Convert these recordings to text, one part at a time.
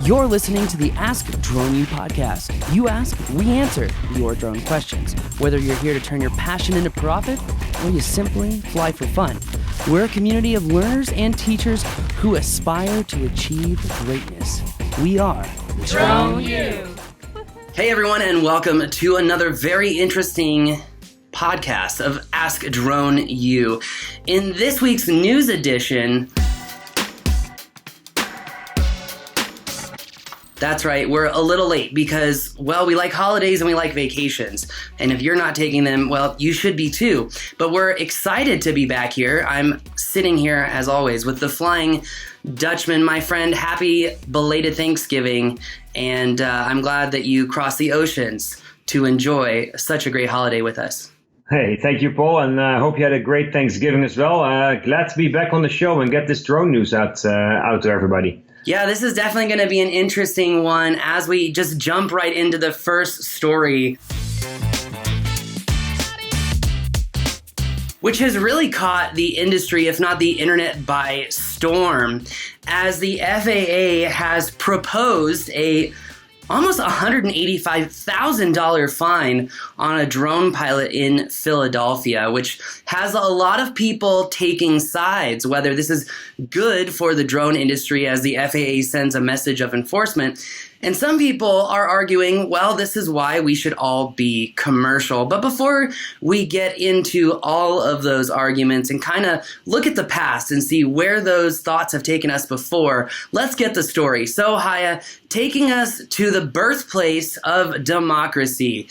You're listening to the Ask Drone U podcast. You ask, we answer your drone questions. Whether you're here to turn your passion into profit or you simply fly for fun, we're a community of learners and teachers who aspire to achieve greatness. We are Drone U. Hey everyone, and welcome to another very interesting podcast of Ask Drone U. In this week's news edition, that's right, we're a little late because, well, we like holidays and we like vacations. And if you're not taking them, well, you should be too. But we're excited to be back here. I'm sitting here, as always, with the Flying Dutchman, my friend. Happy belated Thanksgiving. And I'm glad that you crossed the oceans to enjoy such a great holiday with us. Hey, thank you, Paul, and I hope you had a great Thanksgiving as well. Glad to be back on the show and get this drone news out to everybody. Yeah, this is definitely going to be an interesting one as we just jump right into the first story, which has really caught the industry, if not the internet, by storm, as the FAA has proposed a almost $185,000 fine on a drone pilot in Philadelphia, which has a lot of people taking sides, whether this is good for the drone industry as the FAA sends a message of enforcement. And some people are arguing, well, this is why we should all be commercial. But before we get into all of those arguments and kind of look at the past and see where those thoughts have taken us before, let's get the story. So, Haya, taking us to the birthplace of democracy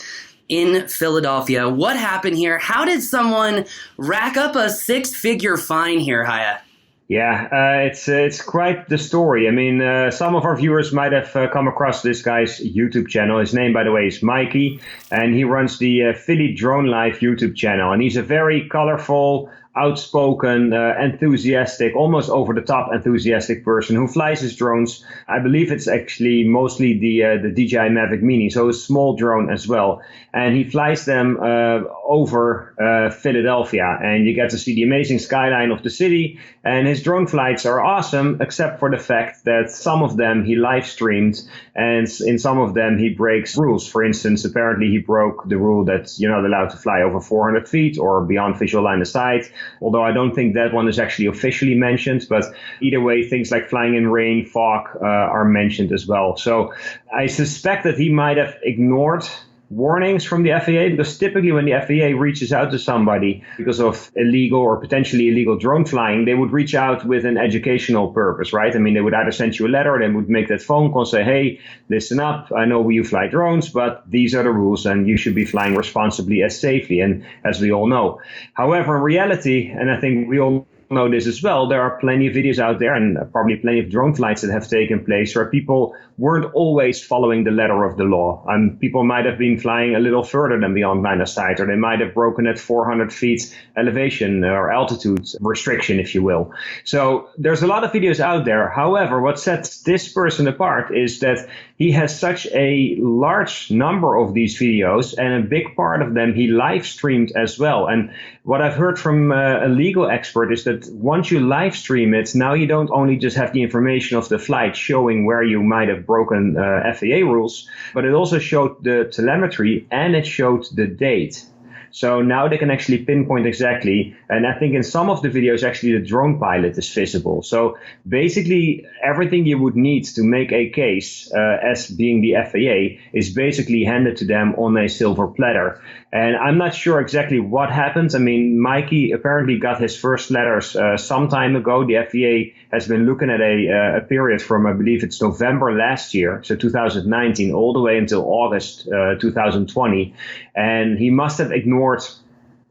in Philadelphia. What happened here? How did someone rack up a six-figure fine here, Haya? Yeah, it's quite the story. I mean, some of our viewers might have come across this guy's YouTube channel. His name, by the way, is Mikey, and he runs the Philly Drone Live YouTube channel. And he's a very colorful, outspoken, enthusiastic, almost over-the-top enthusiastic person who flies his drones. I believe it's actually mostly the DJI Mavic Mini, so a small drone as well. And he flies them over Philadelphia, and you get to see the amazing skyline of the city. And his drone flights are awesome, except for the fact that some of them he live streamed, and in some of them he breaks rules. For instance, apparently he broke the rule that you're not allowed to fly over 400 feet or beyond visual line of sight. Although I don't think that one is actually officially mentioned, but either way, things like flying in rain, fog are mentioned as well. So I suspect that he might have ignored warnings from the FAA, because typically when the FAA reaches out to somebody because of illegal or potentially illegal drone flying, they would reach out with an educational purpose, right? I mean, they would either send you a letter, or they would make that phone call and say, hey, listen up, I know you fly drones, but these are the rules and you should be flying responsibly as safely, and as we all know. However, in reality, and I think we all know this as well, there are plenty of videos out there and probably plenty of drone flights that have taken place where people weren't always following the letter of the law. People might have been flying a little further than beyond line of sight, or they might have broken at 400 feet elevation or altitude restriction, if you will. So there's a lot of videos out there. However, what sets this person apart is that he has such a large number of these videos, and a big part of them he live streamed as well. And what I've heard from a legal expert is that once you live stream it, now you don't only just have the information of the flight showing where you might have broken FAA rules, but it also showed the telemetry and it showed the date. So now they can actually pinpoint exactly, and I think in some of the videos actually the drone pilot is visible. So basically everything you would need to make a case as being the FAA is basically handed to them on a silver platter. And I'm not sure exactly what happened. I mean, Mikey apparently got his first letters some time ago. The FAA has been looking at a period from, I believe it's November last year, so 2019, all the way until August 2020. And he must have ignored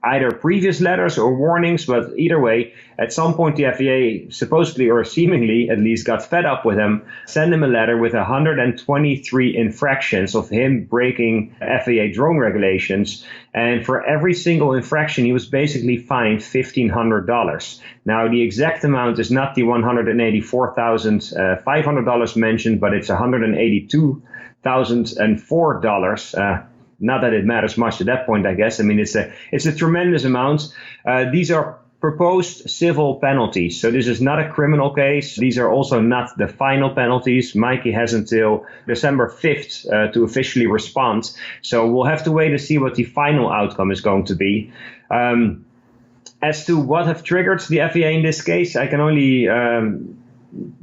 either previous letters or warnings, but either way, at some point the FAA supposedly, or seemingly at least, got fed up with him, sent him a letter with 123 infractions of him breaking FAA drone regulations. And for every single infraction, he was basically fined $1,500. Now, the exact amount is not the $184,500 mentioned, but it's $182,004. Not that it matters much at that point, I guess. I mean, it's a tremendous amount. These are proposed civil penalties. So this is not a criminal case. These are also not the final penalties. Mikey has until December 5th to officially respond. So we'll have to wait to see what the final outcome is going to be. As to what have triggered the FAA in this case, I can only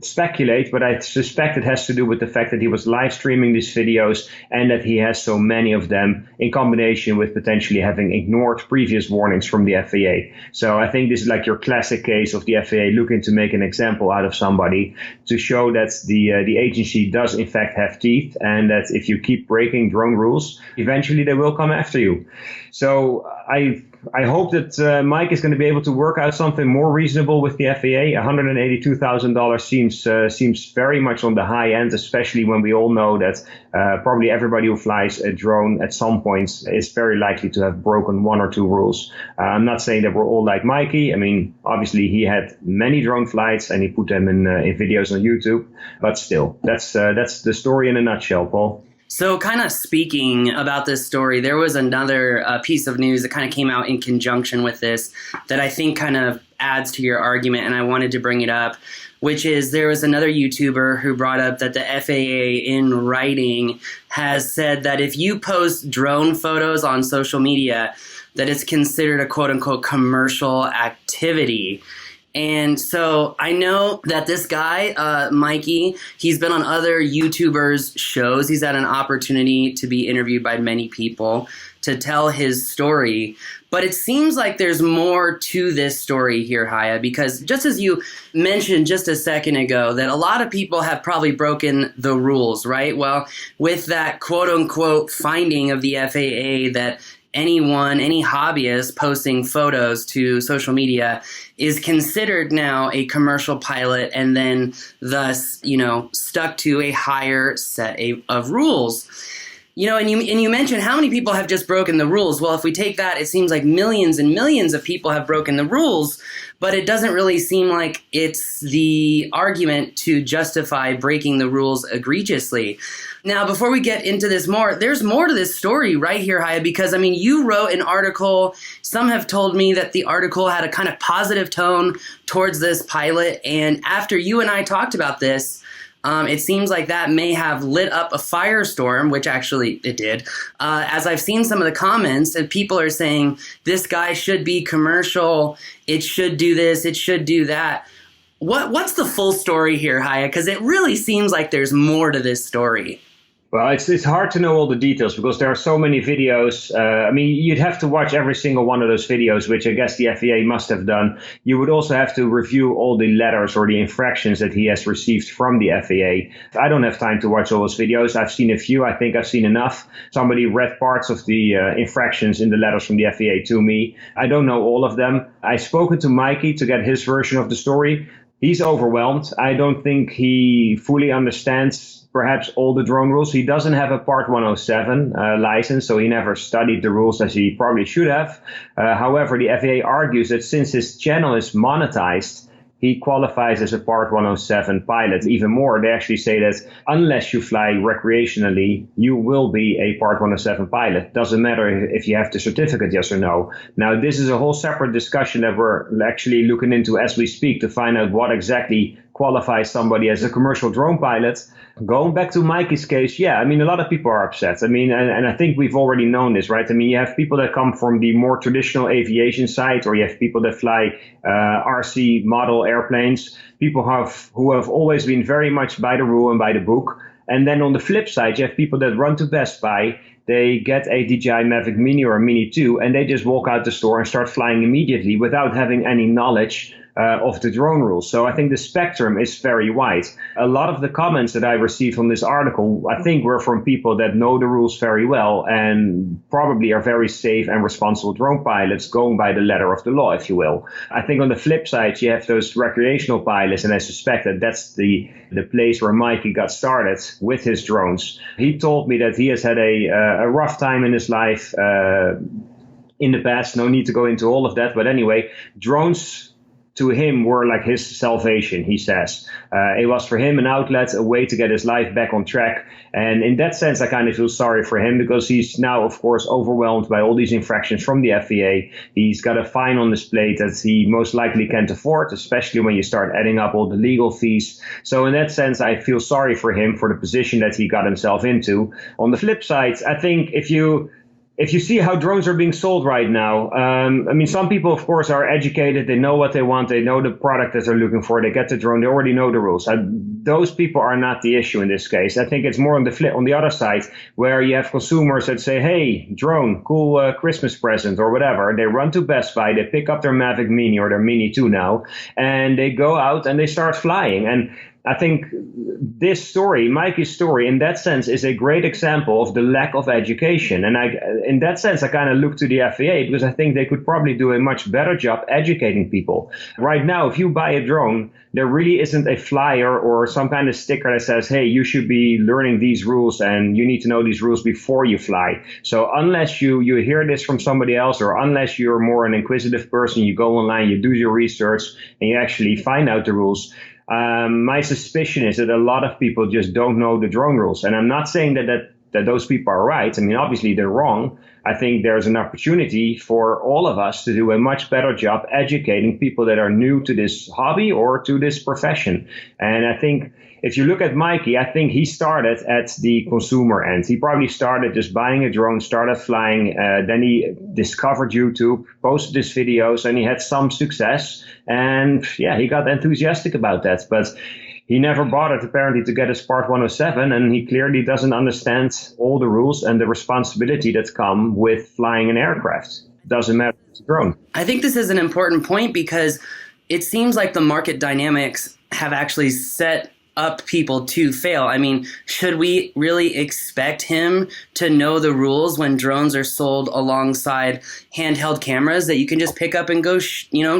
speculate, but I suspect it has to do with the fact that he was live streaming these videos and that he has so many of them in combination with potentially having ignored previous warnings from the FAA. So I think this is like your classic case of the FAA looking to make an example out of somebody to show that the agency does in fact have teeth, and that if you keep breaking drone rules, eventually they will come after you. So I hope that Mike is going to be able to work out something more reasonable with the FAA. $182,000 seems very much on the high end, especially when we all know that probably everybody who flies a drone at some point is very likely to have broken one or two rules. I'm not saying that we're all like Mikey. I mean, obviously he had many drone flights and he put them in videos on YouTube, but still, that's the story in a nutshell, Paul. So kind of speaking about this story, there was another piece of news that kind of came out in conjunction with this that I think kind of adds to your argument, and I wanted to bring it up, which is there was another YouTuber who brought up that the FAA in writing has said that if you post drone photos on social media, that it's considered a quote-unquote commercial activity. And so I know that this guy, Mikey, he's been on other YouTubers' shows. He's had an opportunity to be interviewed by many people to tell his story. But it seems like there's more to this story here, Haya, because just as you mentioned just a second ago, that a lot of people have probably broken the rules, right? Well, with that quote-unquote finding of the FAA that anyone, any hobbyist posting photos to social media is considered now a commercial pilot and then thus, stuck to a higher set of rules. And you mentioned how many people have just broken the rules. Well, if we take that, it seems like millions and millions of people have broken the rules, but it doesn't really seem like it's the argument to justify breaking the rules egregiously. Now, before we get into this more, there's more to this story right here, Haya, because, you wrote an article. Some have told me that the article had a kind of positive tone towards this pilot, and after you and I talked about this, it seems like that may have lit up a firestorm, which actually it did. As I've seen some of the comments, and people are saying, this guy should be commercial, it should do this, it should do that. What's the full story here, Haya? Because it really seems like there's more to this story. Well, it's hard to know all the details because there are so many videos. You'd have to watch every single one of those videos, which I guess the FAA must have done. You would also have to review all the letters or the infractions that he has received from the FAA. I don't have time to watch all those videos. I've seen a few. I think I've seen enough. Somebody read parts of the infractions in the letters from the FAA to me. I don't know all of them. I've spoken to Mikey to get his version of the story. He's overwhelmed. I don't think he fully understands perhaps all the drone rules. He doesn't have a Part 107 license, so he never studied the rules as he probably should have. However, the FAA argues that since his channel is monetized, he qualifies as a Part 107 pilot. Even more, they actually say that unless you fly recreationally, you will be a Part 107 pilot. Doesn't matter if you have the certificate, yes or no. Now, this is a whole separate discussion that we're actually looking into as we speak to find out what exactly qualifies somebody as a commercial drone pilot. Going back to Mikey's case, a lot of people are upset. And I think we've already known this, right? You have people that come from the more traditional aviation side, or you have people that fly RC model airplanes, people who have always been very much by the rule and by the book. And then on the flip side, you have people that run to Best Buy, they get a DJI Mavic Mini or a Mini 2, and they just walk out the store and start flying immediately without having any knowledge of the drone rules. So I think the spectrum is very wide. A lot of the comments that I received from this article, I think, were from people that know the rules very well and probably are very safe and responsible drone pilots going by the letter of the law, if you will. I think on the flip side, you have those recreational pilots, and I suspect that that's the place where Mikey got started with his drones. He told me that he has had a rough time in his life in the past. No need to go into all of that. But anyway, drones to him were like his salvation, he says. It was for him an outlet, a way to get his life back on track. And in that sense, I kind of feel sorry for him because he's now, of course, overwhelmed by all these infractions from the FAA. He's got a fine on his plate that he most likely can't afford, especially when you start adding up all the legal fees. So in that sense, I feel sorry for him for the position that he got himself into. On the flip side, I think if you see how drones are being sold right now, I mean, some people, of course, are educated. They know what they want. They know the product that they're looking for. They get the drone. They already know the rules. Those people are not the issue in this case. I think it's more on the other side, where you have consumers that say, hey, drone, cool Christmas present or whatever. They run to Best Buy. They pick up their Mavic Mini or their Mini 2 now, and they go out and they start flying. And I think this story, Mikey's story, in that sense, is a great example of the lack of education. And in that sense, I kind of look to the FAA because I think they could probably do a much better job educating people. Right now, if you buy a drone, there really isn't a flyer or some kind of sticker that says, hey, you should be learning these rules and you need to know these rules before you fly. So unless you hear this from somebody else, or unless you're more an inquisitive person, you go online, you do your research, and you actually find out the rules. My suspicion is that a lot of people just don't know the drone rules. And I'm not saying that those people are right. I mean, obviously they're wrong. I think there's an opportunity for all of us to do a much better job educating people that are new to this hobby or to this profession. And I think if you look at Mikey, I think he started at the consumer end. He probably started just buying a drone, started flying. Then he discovered YouTube, posted his videos, and he had some success. And yeah, he got enthusiastic about that. But he never bothered apparently to get his Part 107, and he clearly doesn't understand all the rules and the responsibility that come with flying an aircraft. Doesn't matter if it's a drone. I think this is an important point because it seems like the market dynamics have actually set up people to fail. I mean, should we really expect him to know the rules when drones are sold alongside handheld cameras that you can just pick up and go,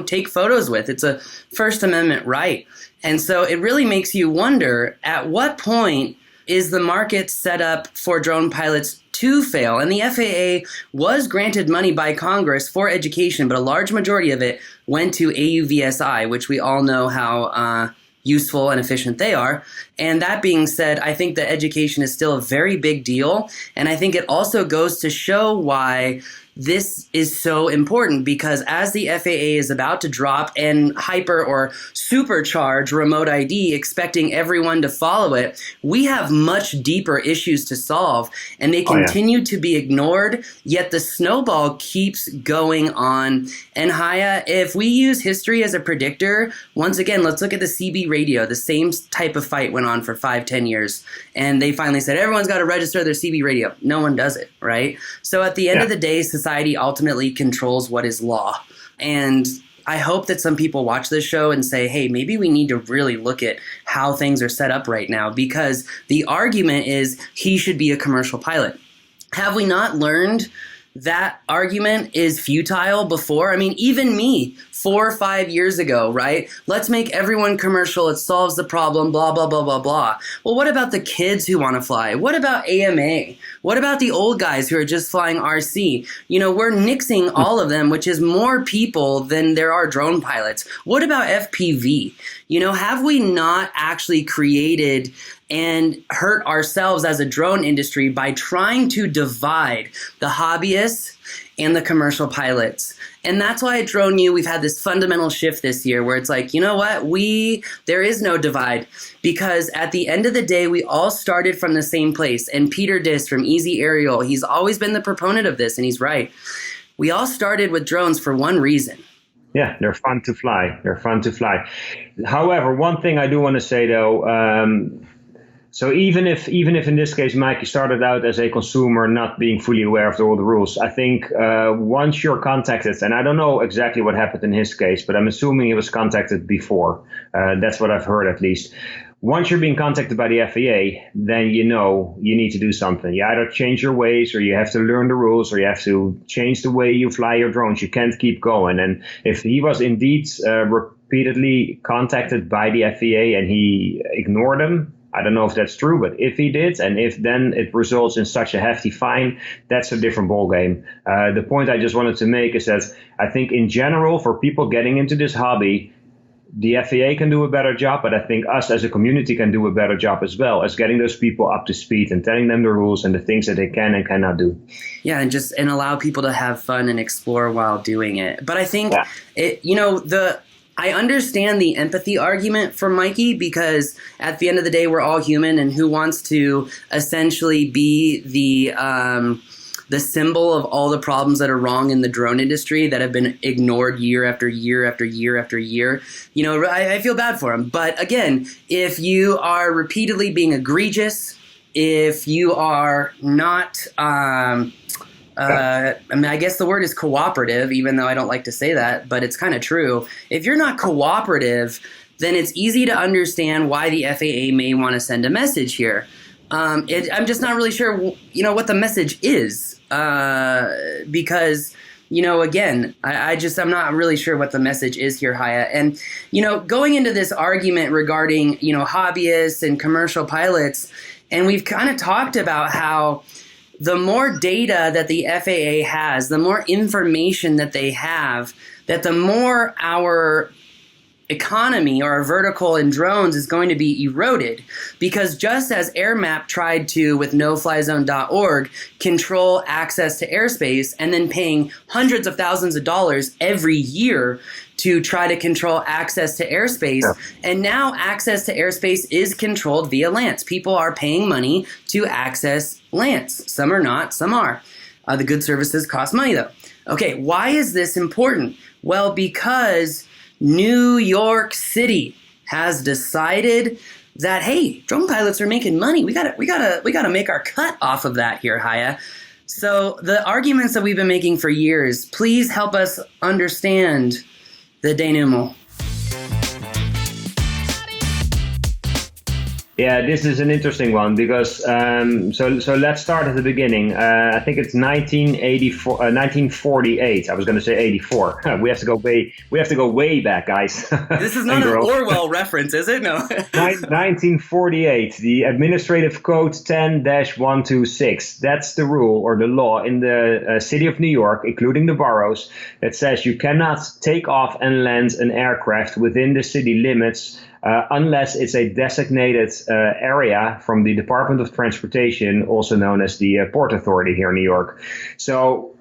take photos with? It's a First Amendment right. And so it really makes you wonder, at what point is the market set up for drone pilots to fail? And the FAA was granted money by Congress for education, but a large majority of it went to AUVSI, which we all know how useful and efficient they are. And that being said, I think that education is still a very big deal. And I think it also goes to show why this is so important, because as the FAA is about to drop and hyper or supercharge remote ID, expecting everyone to follow it, we have much deeper issues to solve, and they continue to be ignored, yet the snowball keeps going on. And Haya, if we use history as a predictor, once again, let's look at the CB radio. The same type of fight went on for 5-10 years, and they finally said, everyone's got to register their CB radio. No one does it, right? So at the end of the day, society ultimately controls what is law. And I hope that some people watch this show and say, hey, maybe we need to really look at how things are set up right now, because the argument is he should be a commercial pilot. Have we not learned that argument is futile before? I mean, even me 4 or 5 years ago, right? Let's make everyone commercial. It solves the problem, blah, blah, blah, blah, blah. Well, what about the kids who want to fly? What about AMA? What about the old guys who are just flying RC? We're nixing all of them, which is more people than there are drone pilots. What about FPV? Have we not actually created and hurt ourselves as a drone industry by trying to divide the hobbyists and the commercial pilots? And that's why at Drone U, we've had this fundamental shift this year where it's like, you know what, there is no divide, because at the end of the day, we all started from the same place. And Peter Dis from Easy Aerial, he's always been the proponent of this, and he's right. We all started with drones for one reason. Yeah, they're fun to fly. However, one thing I do want to say, though, so even if in this case Mikey started out as a consumer, not being fully aware of all the rules, I think once you're contacted, and I don't know exactly what happened in his case, but I'm assuming he was contacted before. That's what I've heard at least. Once you're being contacted by the FAA, then you need to do something. You either change your ways, or you have to learn the rules, or you have to change the way you fly your drones. You can't keep going. And if he was indeed repeatedly contacted by the FAA and he ignored them, I don't know if that's true, but if he did, and if then it results in such a hefty fine, that's a different ballgame. The point I just wanted to make is that I think in general, for people getting into this hobby, the FAA can do a better job, but I think us as a community can do a better job as well as getting those people up to speed and telling them the rules and the things that they can and cannot do. Yeah, and allow people to have fun and explore while doing it. But I think I understand the empathy argument for Mikey, because at the end of the day, we're all human, and who wants to essentially be the symbol of all the problems that are wrong in the drone industry that have been ignored year after year after year after year. I feel bad for him. But again, if you are repeatedly being egregious, if you are not, I guess the word is cooperative, even though I don't like to say that, but it's kind of true. If you're not cooperative, then it's easy to understand why the FAA may want to send a message here. I'm just not really sure, what the message is. Because, again, I'm not really sure what the message is here, Haya. And, going into this argument regarding, hobbyists and commercial pilots, and we've kind of talked about how the more data that the FAA has, the more information that they have, that the more our economy or our vertical in drones is going to be eroded. Because just as AirMap tried to, with noflyzone.org, control access to airspace and then paying hundreds of thousands of dollars every year to try to control access to airspace, and now access to airspace is controlled via LANs. People are paying money to access LANs. Some are not, some are. The good services cost money though. Okay, why is this important? Well, because New York City has decided that, hey, drone pilots are making money. We gotta make our cut off of that here, Haya. So the arguments that we've been making for years, please help us understand the denouement. Yeah, this is an interesting one because so let's start at the beginning. I think it's 1948. I was going to say 84. We have to go way back, guys. This is not an Orwell reference, is it? No. 1948, the Administrative Code 10-126. That's the rule or the law in the city of New York, including the boroughs, that says you cannot take off and land an aircraft within the city limits unless it's a designated area from the Department of Transportation, also known as the Port Authority here in New York. So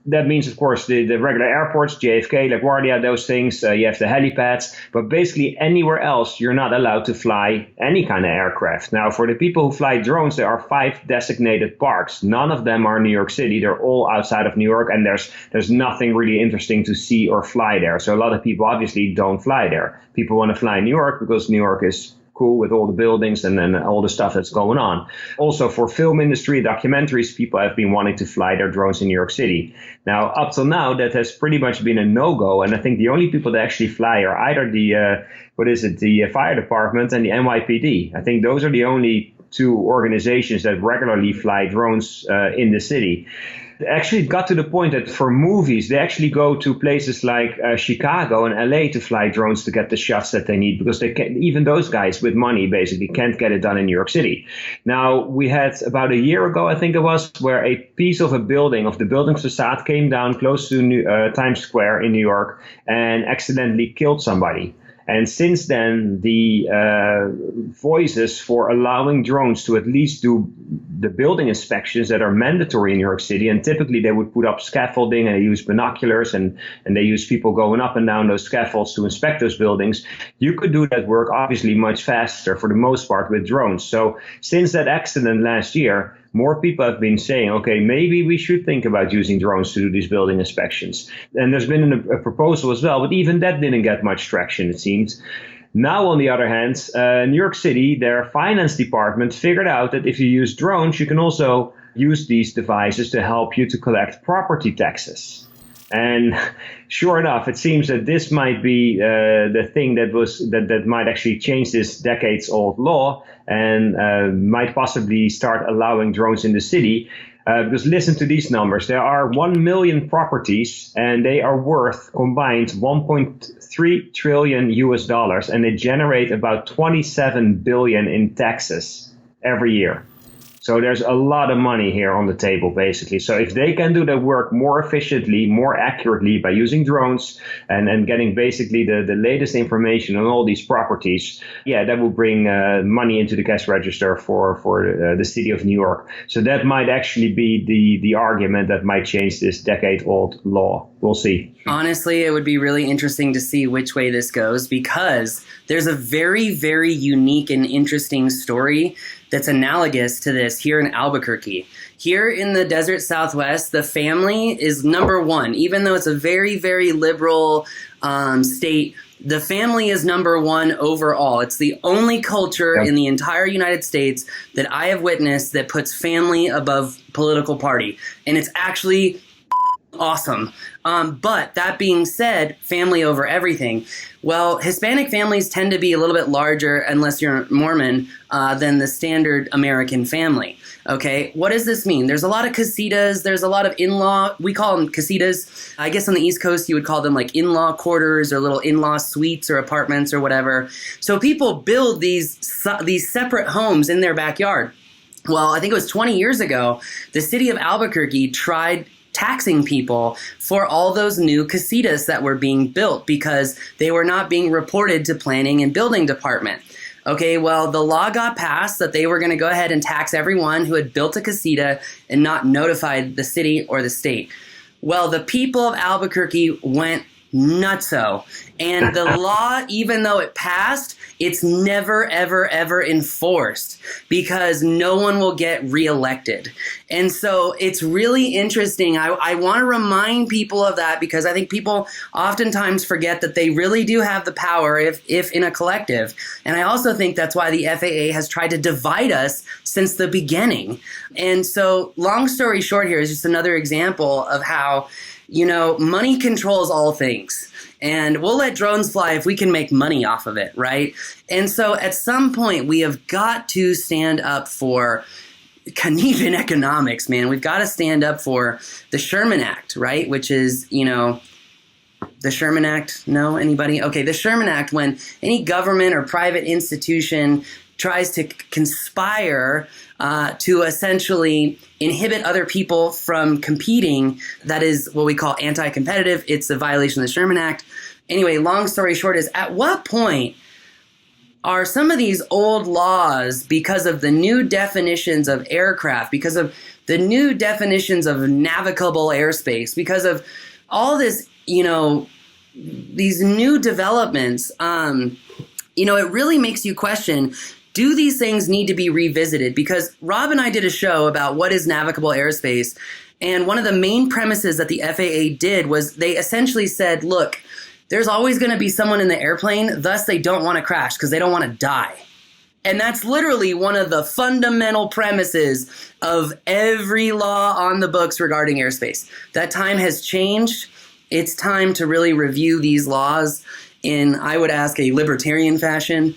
that means, of course, the regular airports, JFK, LaGuardia, those things, you have the helipads, but basically anywhere else, you're not allowed to fly any kind of aircraft. Now, for the people who fly drones, there are 5 designated parks. None of them are in New York City. They're all outside of New York, and there's nothing really interesting to see or fly there. So a lot of people obviously don't fly there. People want to fly in New York because New York is cool with all the buildings and all the stuff that's going on. Also, for film industry, documentaries, people have been wanting to fly their drones in New York City. Now, up till now, that has pretty much been a no-go. And I think the only people that actually fly are either the fire department and the NYPD. I think those are the only 2 organizations that regularly fly drones in the city. Actually, it got to the point that for movies, they actually go to places like Chicago and LA to fly drones to get the shots that they need, because even those guys with money basically can't get it done in New York City. Now, we had about a year ago, I think it was, where a piece of the building facade came down close to Times Square in New York and accidentally killed somebody. And since then, the voices for allowing drones to at least do the building inspections that are mandatory in New York City, and typically they would put up scaffolding and they use binoculars and they use people going up and down those scaffolds to inspect those buildings. You could do that work obviously much faster for the most part with drones. So since that accident last year, more people have been saying, okay, maybe we should think about using drones to do these building inspections. And there's been a proposal as well, but even that didn't get much traction, it seems. Now, on the other hand, New York City, their finance department figured out that if you use drones, you can also use these devices to help you to collect property taxes. And sure enough, it seems that this might be the thing that might actually change this decades-old law and might possibly start allowing drones in the city. Because listen to these numbers. There are 1 million properties, and they are worth combined $1.3 trillion US, and they generate about 27 billion in taxes every year. So there's a lot of money here on the table, basically. So if they can do their work more efficiently, more accurately by using drones and getting basically the latest information on all these properties, yeah, that will bring money into the cash register for the city of New York. So that might actually be the argument that might change this decade-old law. We'll see. Honestly, it would be really interesting to see which way this goes, because there's a very, very unique and interesting story that's analogous to this here in Albuquerque. Here in the desert Southwest, the family is number one. Even though it's a very, very liberal state, the family is number one overall. It's the only culture in the entire United States that I have witnessed that puts family above political party. And it's actually awesome. But that being said, family over everything. Well, Hispanic families tend to be a little bit larger, unless you're Mormon, than the standard American family. Okay, what does this mean? There's a lot of casitas. There's a lot of in-law. We call them casitas. I guess on the East Coast, you would call them like in-law quarters or little in-law suites or apartments or whatever. So people build these separate homes in their backyard. Well, I think it was 20 years ago, the city of Albuquerque tried taxing people for all those new casitas that were being built because they were not being reported to planning and building department. Okay, well, the law got passed that they were going to go ahead and tax everyone who had built a casita and not notified the city or the state. Well, the people of Albuquerque went nutso. And the law, even though it passed, it's never, ever, ever enforced because no one will get reelected. And so it's really interesting. I want to remind people of that because I think people oftentimes forget that they really do have the power if in a collective. And I also think that's why the FAA has tried to divide us since the beginning. And so long story short here is just another example of how, you know, money controls all things. And we'll let drones fly if we can make money off of it, right? And so at some point, we have got to stand up for Keynesian economics, man. We've got to stand up for the Sherman Act, right? Which is, you know, the Sherman Act. No, anybody? Okay, the Sherman Act, when any government or private institution tries to conspire to essentially inhibit other people from competing, that is what we call anti-competitive. It's a violation of the Sherman Act. Anyway, long story short is, at what point are some of these old laws, because of the new definitions of aircraft, because of the new definitions of navigable airspace, because of all this, you know, these new developments, you know, it really makes you question, do these things need to be revisited? Because Rob and I did a show about what is navigable airspace. And one of the main premises that the FAA did was they essentially said, look, there's always going to be someone in the airplane, thus they don't want to crash because they don't want to die. And that's literally one of the fundamental premises of every law on the books regarding airspace. That time has changed. It's time to really review these laws in, I would ask, a libertarian fashion.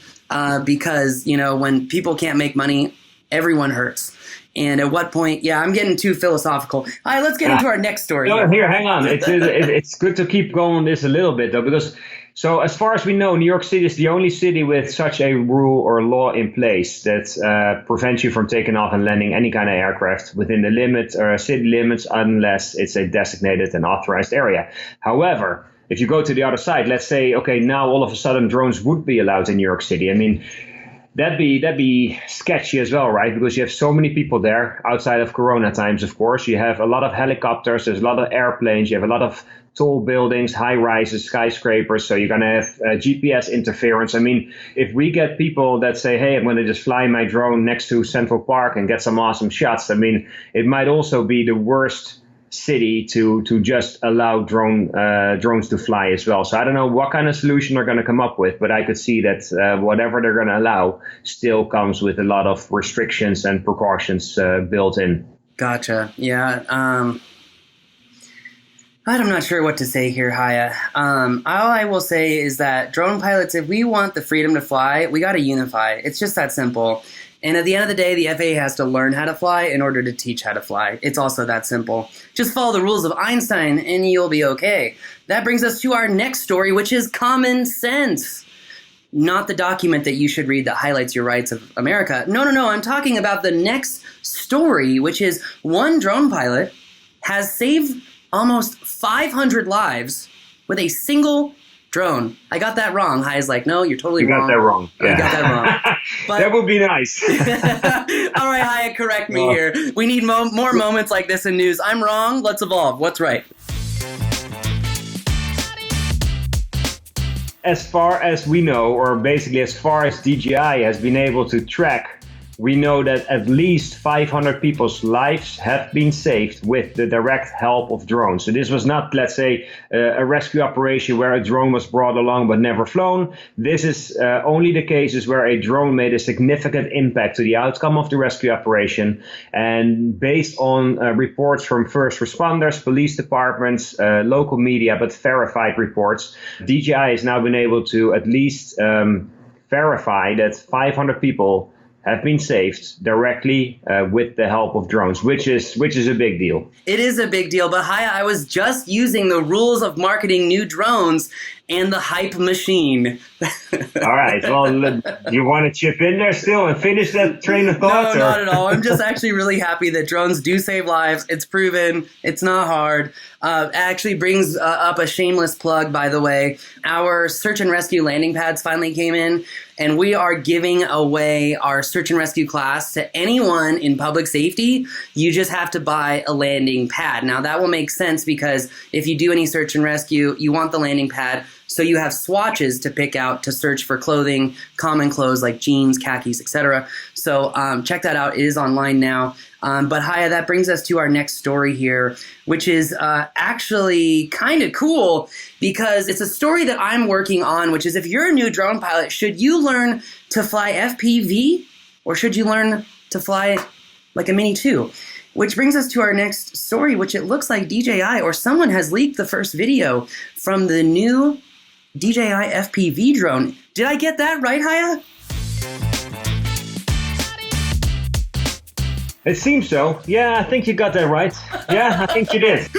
Because, you know, when people can't make money, everyone hurts. And at what point, yeah, I'm getting too philosophical. All right, let's get into our next story. No, here, hang on. It's good to keep going on this a little bit, though, because so as far as we know, New York City is the only city with such a rule or law in place that prevents you from taking off and landing any kind of aircraft within the limits or city limits unless it's a designated and authorized area. However, if you go to the other side, let's say, okay, now all of a sudden drones would be allowed in New York City. I mean, that'd be sketchy as well, right? Because you have so many people there outside of Corona times, of course. You have a lot of helicopters, there's a lot of airplanes, you have a lot of tall buildings, high rises, skyscrapers. So you're going to have GPS interference. I mean, if we get people that say, hey, I'm going to just fly my drone next to Central Park and get some awesome shots, I mean, it might also be the worst city to just allow drones to fly as well. So I don't know what kind of solution they're going to come up with, but I could see that whatever they're going to allow still comes with a lot of restrictions and precautions built in. Gotcha. Yeah. I'm not sure what to say here, Haya. All I will say is that drone pilots, if we want the freedom to fly, we got to unify. It's just that simple. And at the end of the day, the FAA has to learn how to fly in order to teach how to fly. It's also that simple. Just follow the rules of Einstein and you'll be okay. That brings us to our next story, which is common sense. not the document that you should read that highlights your rights of America. No. I'm talking about the next story, which is one drone pilot has saved almost 500 lives with a single drone. I got that wrong. Haya's like, no, you're totally wrong. You got that wrong. Yeah. I got that wrong. But, that would be nice. all right, Haya, correct me here. We need more moments like this in news. I'm wrong. Let's evolve. What's right? As far as we know, or basically as far as DJI has been able to track, we know that at least 500 people's lives have been saved with the direct help of drones. So this was not, let's say, a rescue operation where a drone was brought along but never flown. This is only the cases where a drone made a significant impact to the outcome of the rescue operation. And based on reports from first responders, police departments, local media, but verified reports, DJI has now been able to at least verify that 500 people have been saved directly with the help of drones, which is a big deal. It is a big deal, but Haya, I was just using the rules of marketing new drones and the hype machine. All right. Well, you want to chip in there still and finish that train of thought? No, not at all. I'm just actually really happy that drones do save lives. It's proven. It's not hard. It actually brings up a shameless plug, by the way. Our search and rescue landing pads finally came in, and we are giving away our search and rescue class to anyone in public safety. You just have to buy a landing pad. Now, that will make sense because if you do any search and rescue, you want the landing pad so you have swatches to pick out to search for clothing, common clothes like jeans, khakis, etc. So check that out. It is online now. But Haya, that brings us to our next story here, which is actually kind of cool because it's a story that I'm working on, which is if you're a new drone pilot, should you learn to fly FPV or should you learn to fly like a Mini 2? Which brings us to our next story, which it looks like DJI or someone has leaked the first video from the new DJI FPV drone. Did I get that right, Haya? It seems so. Yeah, I think you got that right. Yeah, I think you did.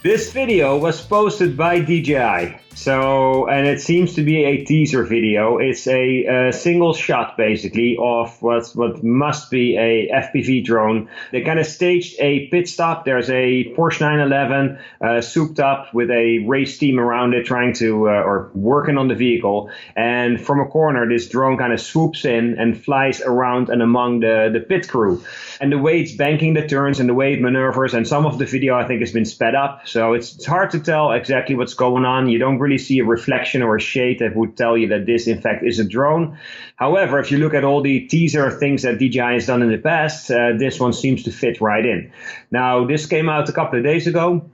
This video was posted by DJI. So, and it seems to be a teaser video. It's a single shot, basically, of what must be a FPV drone. They kind of staged a pit stop. There's a Porsche 911 souped up with a race team around it trying to, or working on the vehicle. And from a corner, this drone kind of swoops in and flies around and among the pit crew. And the way it's banking the turns and the way it maneuvers, and some of the video, I think, has been sped up. So it's hard to tell exactly what's going on. You don't really see a reflection or a shade that would tell you that this in fact is a drone. However, if you look at all the teaser things that DJI has done in the past, this one seems to fit right in. Now, this came out a couple of days ago,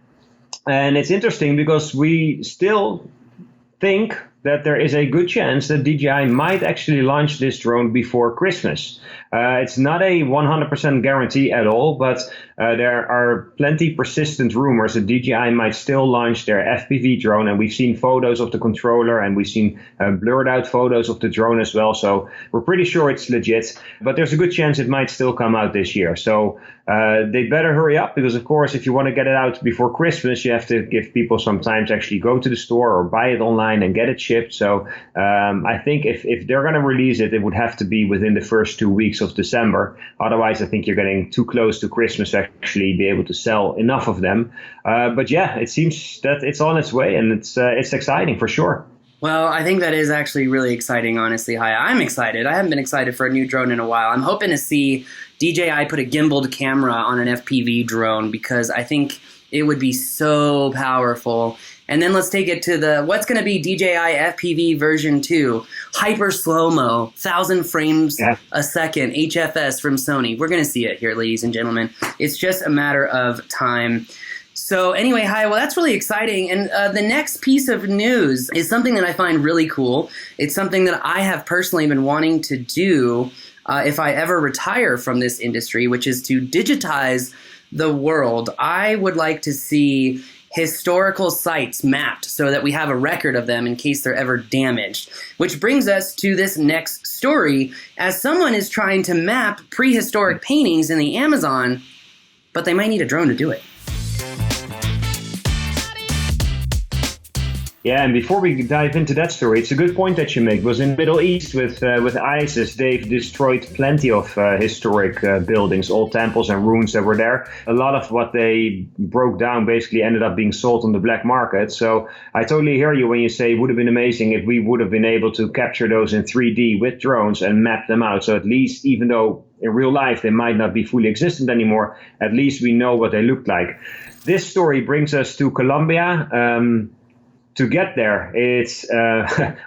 and it's interesting because we still think that there is a good chance that DJI might actually launch this drone before Christmas. It's not a 100% guarantee at all, but there are plenty persistent rumors that DJI might still launch their FPV drone, and we've seen photos of the controller and we've seen blurred out photos of the drone as well, so we're pretty sure it's legit, but there's a good chance it might still come out this year. So they better hurry up, because of course if you want to get it out before Christmas, you have to give people some time to actually go to the store or buy it online and get it shipped. So I think if they're going to release it, it would have to be within the first 2 weeks of December. Otherwise, I think you're getting too close to Christmas to actually be able to sell enough of them. But yeah, it seems that it's on its way, and it's exciting for sure. Well, I think that is actually really exciting, honestly. Hi, I'm excited. I haven't been excited for a new drone in a while. I'm hoping to see DJI put a gimbaled camera on an FPV drone, because I think it would be so powerful. And then let's take it to what's going to be DJI FPV version 2. Hyper slow-mo, 1,000 frames a second, HFS from Sony. We're going to see it here, ladies and gentlemen. It's just a matter of time. So anyway, hi, well, that's really exciting. And the next piece of news is something that I find really cool. It's something that I have personally been wanting to do if I ever retire from this industry, which is to digitize the world. I would like to see historical sites mapped so that we have a record of them in case they're ever damaged. Which brings us to this next story, as someone is trying to map prehistoric paintings in the Amazon, but they might need a drone to do it. Yeah, and before we dive into that story, it's a good point that you make. Because in the Middle East with ISIS, they've destroyed plenty of historic buildings, old temples and ruins that were there. A lot of what they broke down basically ended up being sold on the black market. So I totally hear you when you say it would have been amazing if we would have been able to capture those in 3D with drones and map them out. So at least, even though in real life they might not be fully existent anymore, at least we know what they looked like. This story brings us to Colombia. To get there, it's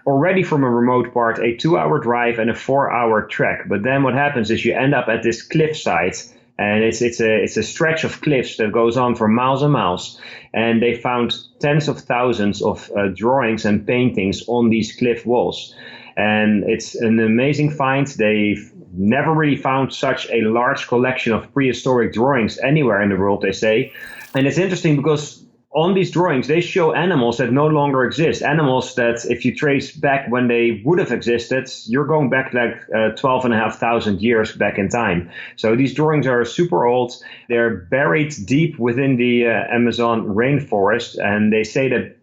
already from a remote part, a 2-hour drive and a 4-hour trek. But then what happens is you end up at this cliffside, and it's a stretch of cliffs that goes on for miles and miles. And they found tens of thousands of drawings and paintings on these cliff walls. And it's an amazing find. They've never really found such a large collection of prehistoric drawings anywhere in the world, they say. And it's interesting because on these drawings, they show animals that no longer exist. Animals that, if you trace back when they would have existed, you're going back like 12,500 years back in time. So these drawings are super old. They're buried deep within the Amazon rainforest. And they say that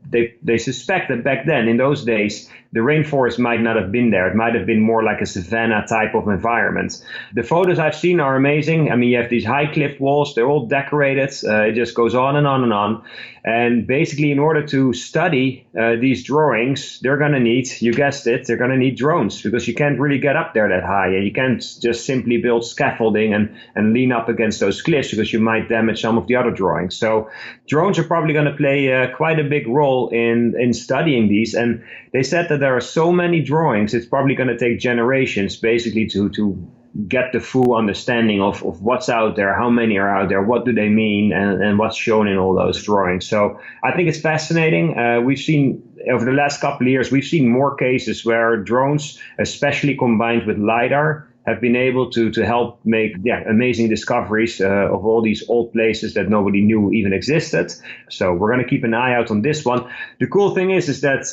they suspect that back then, in those days, the rainforest might not have been there. It might have been more like a savanna type of environment. The photos I've seen are amazing. I mean, you have these high cliff walls. They're all decorated. It just goes on and on and on. And basically, in order to study these drawings, they're going to need, you guessed it, they're going to need drones, because you can't really get up there that high. And you can't just simply build scaffolding and lean up against those cliffs, because you might damage some of the other drawings. So drones are probably going to play quite a big role in studying these. And they said that there are so many drawings, it's probably going to take generations basically to get the full understanding of what's out there, how many are out there, what do they mean, and what's shown in all those drawings. So I think it's fascinating. We've seen over the last couple of years, we've seen more cases where drones, especially combined with LiDAR, have been able to help make amazing discoveries of all these old places that nobody knew even existed. So we're going to keep an eye out on this one. The cool thing is that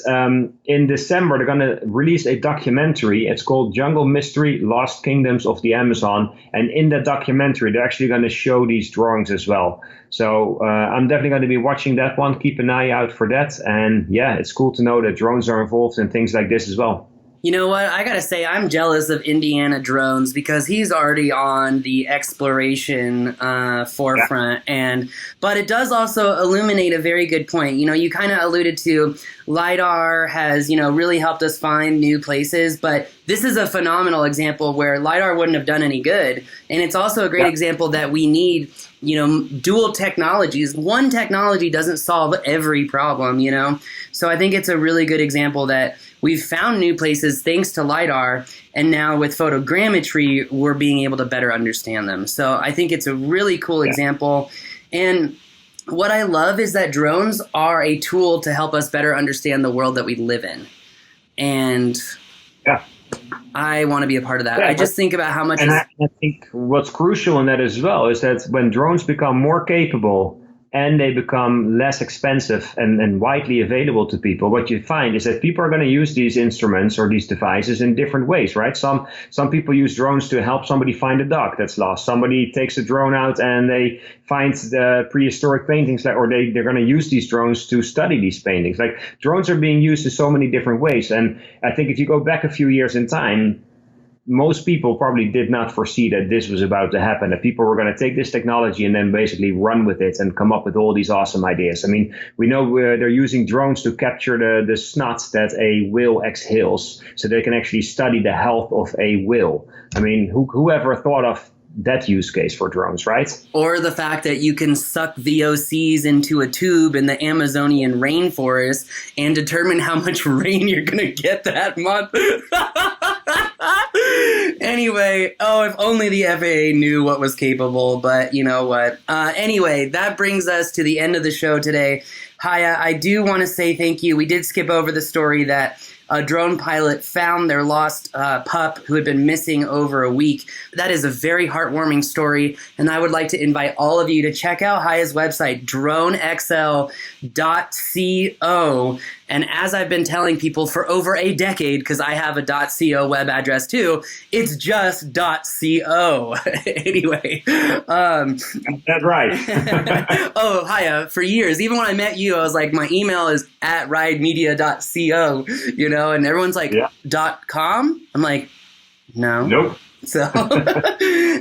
in December, they're going to release a documentary. It's called Jungle Mystery, Lost Kingdoms of the Amazon. And in that documentary, they're actually going to show these drawings as well. So I'm definitely going to be watching that one. Keep an eye out for that. And yeah, it's cool to know that drones are involved in things like this as well. You know what? I gotta say, I'm jealous of Indiana Drones because he's already on the exploration forefront. But it does also illuminate a very good point. You know, you kind of alluded to LiDAR has, really helped us find new places. But this is a phenomenal example where LiDAR wouldn't have done any good. And it's also a great example that we need, dual technologies. One technology doesn't solve every problem, So I think it's a really good example that we've found new places thanks to LiDAR, and now with photogrammetry, we're being able to better understand them. So I think it's a really cool example. And what I love is that drones are a tool to help us better understand the world that we live in. And I want to be a part of that. I just think about how much... And I think what's crucial in that as well is that when drones become more capable and they become less expensive and widely available to people, what you find is that people are going to use these instruments or these devices in different ways, right? Some people use drones to help somebody find a dog that's lost. Somebody takes a drone out and they find the prehistoric paintings, or they're going to use these drones to study these paintings. Like, drones are being used in so many different ways. And I think if you go back a few years in time, most people probably did not foresee that this was about to happen, that people were going to take this technology and then basically run with it and come up with all these awesome ideas. I mean, we know they're using drones to capture the snot that a whale exhales, so they can actually study the health of a whale. I mean, whoever thought of that use case for drones, right? Or the fact that you can suck VOCs into a tube in the Amazonian rainforest and determine how much rain you're going to get that month. Anyway, if only the FAA knew what was capable, but you know what? Anyway, that brings us to the end of the show today. Haya, I do want to say thank you. We did skip over the story that a drone pilot found their lost pup who had been missing over a week. That is a very heartwarming story, and I would like to invite all of you to check out Haya's website, dronexl.co, And as I've been telling people for over a decade, because I have a .co web address too, it's just .co. Anyway. That's right. Oh, hiya. For years, even when I met you, I was like, my email is at ridemedia.co, and everyone's like, .com? I'm like, no. Nope. So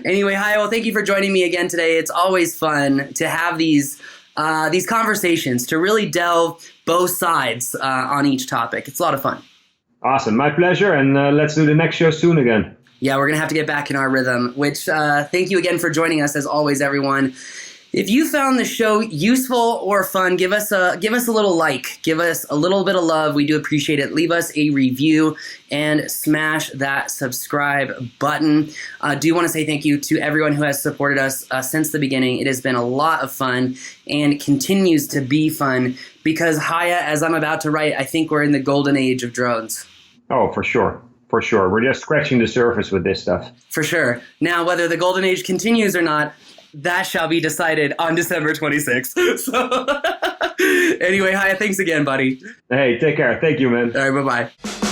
anyway, hi. Well, thank you for joining me again today. It's always fun to have these conversations, to really delve both sides on each topic. It's a lot of fun. Awesome. My pleasure. And let's do the next show soon again. Yeah, we're going to have to get back in our rhythm, which thank you again for joining us as always, everyone. If you found the show useful or fun, give us a little like, give us a little bit of love. We do appreciate it. Leave us a review and smash that subscribe button. I do want to say thank you to everyone who has supported us since the beginning. It has been a lot of fun and continues to be fun because, Haya, as I'm about to write, I think we're in the golden age of drones. Oh, for sure. For sure. We're just scratching the surface with this stuff. For sure. Now, whether the golden age continues or not, that shall be decided on December 26th. So, anyway, hi, thanks again, buddy. Hey, take care. Thank you, man. All right, bye-bye.